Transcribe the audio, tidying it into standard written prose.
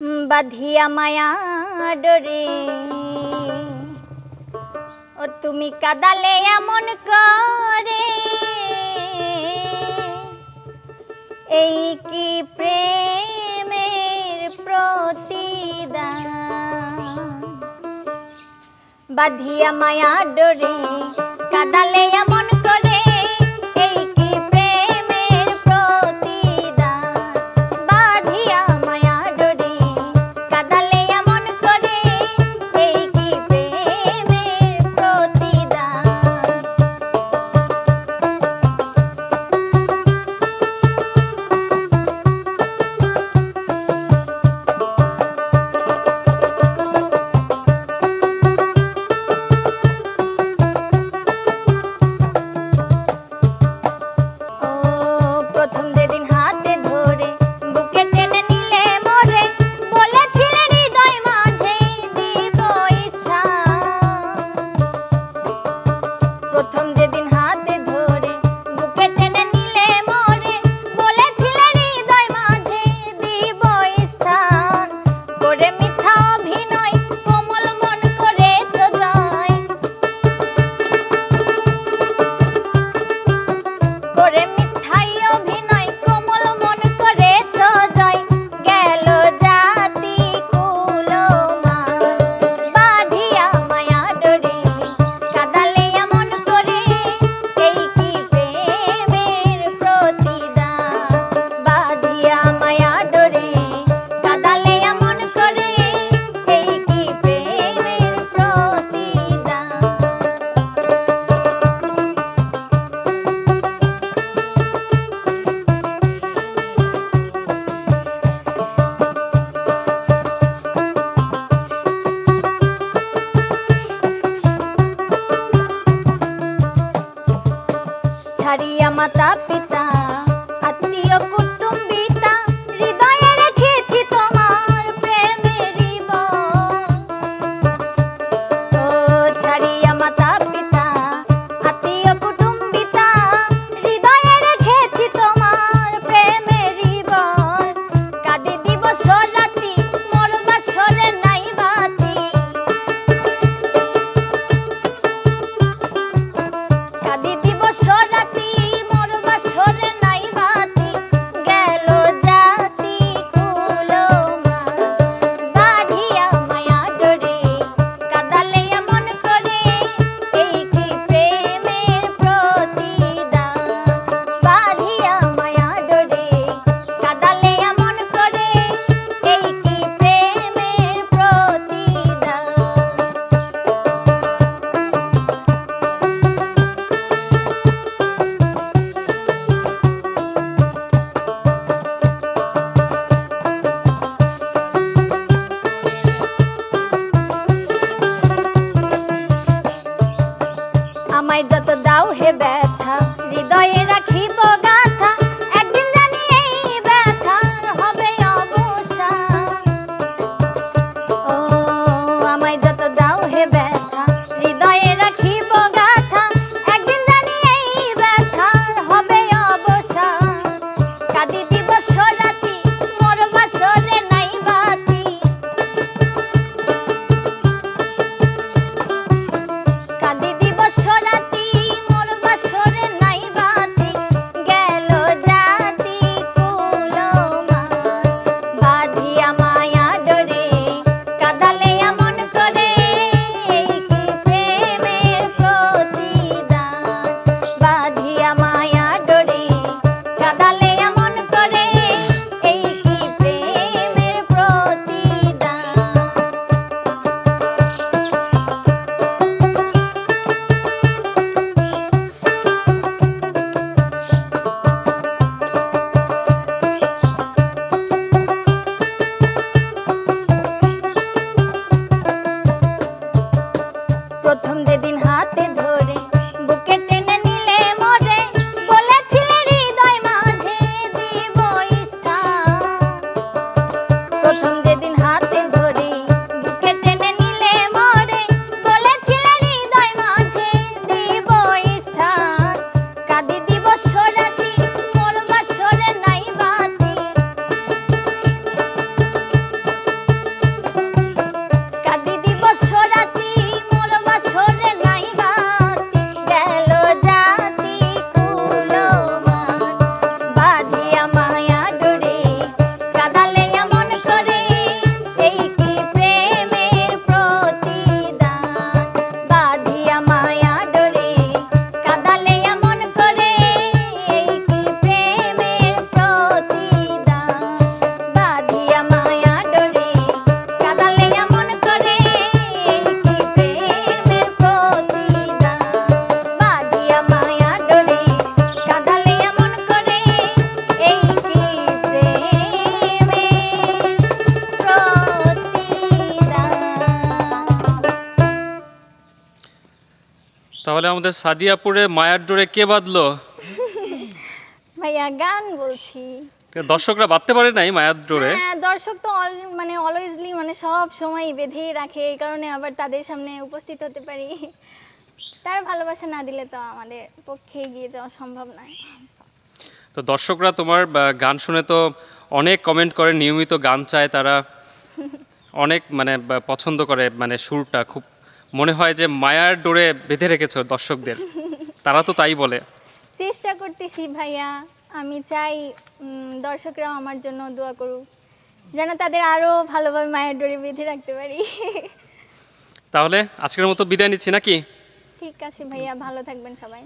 বাঁধিয়া মায়া ডোরে ও তুমি কাদালে এমন করে, এই কি প্রেমের প্রতিদান। বাঁধিয়া মায়া ডোরে কাদালে এমন করে, এই কি প্রেমের প্রতিদান। বাঁধিয়া মায়া ডোরে কাদালে এমন করে, এই কি প্রেমের প্রতিদান। ছাড়িয়া মাতা পিতা আত্মীয় কুটুম্বিতা, হৃদয়ে রেখেছি তোমার প্রেমেরই বন। ও ছাড়িয়া মাতা পিতা আত্মীয় কুটুম্বিতা, হৃদয়ে রেখেছি তোমার প্রেমেরই বন। কাঁদি দিবস রাতি মোর বাসরে নাই বাতি, কাঁদি দিবস রাতি মোর বাসরে তাহলে আমাদের সাদিয়াপুরে মায়ার ডোরে কে বাঁধলো? ভাইয়া গান বলছি। দর্শকরা বাঁধতে পারে নাই মায়ার ডোরে? হ্যাঁ, দর্শক তো মানে অলওয়েজলি মানে সব সময় বেঁধেই রাখে, এই কারণে আবার তাদের সামনে উপস্থিত হতে পারি। তার ভালোবাসা না দিলে তো আমাদের পক্ষে এগিয়ে যাওয়া সম্ভব নয়। তো দর্শকরা তোমার গান শুনে তো অনেক কমেন্ট করে, নিয়মিত গান চায় তারা, অনেক মানে পছন্দ করে, মানে সুরটা খুব মনে হয় যে মায়ার ডোরে বেঁধে রেখেছো দর্শকদের, তারা তো তাই বলে। চেষ্টা করতেছি ভাইয়া, আমি চাই দর্শকরাও আমার জন্য দোয়া করুক, যেন তাদের আরো ভালোভাবে মায়ের ডোরে বেঁধে রাখতে পারি। তাহলে আজকের মতো বিদায় নিচ্ছি নাকি? ঠিক আছে ভাইয়া, ভালো থাকবেন সবাই।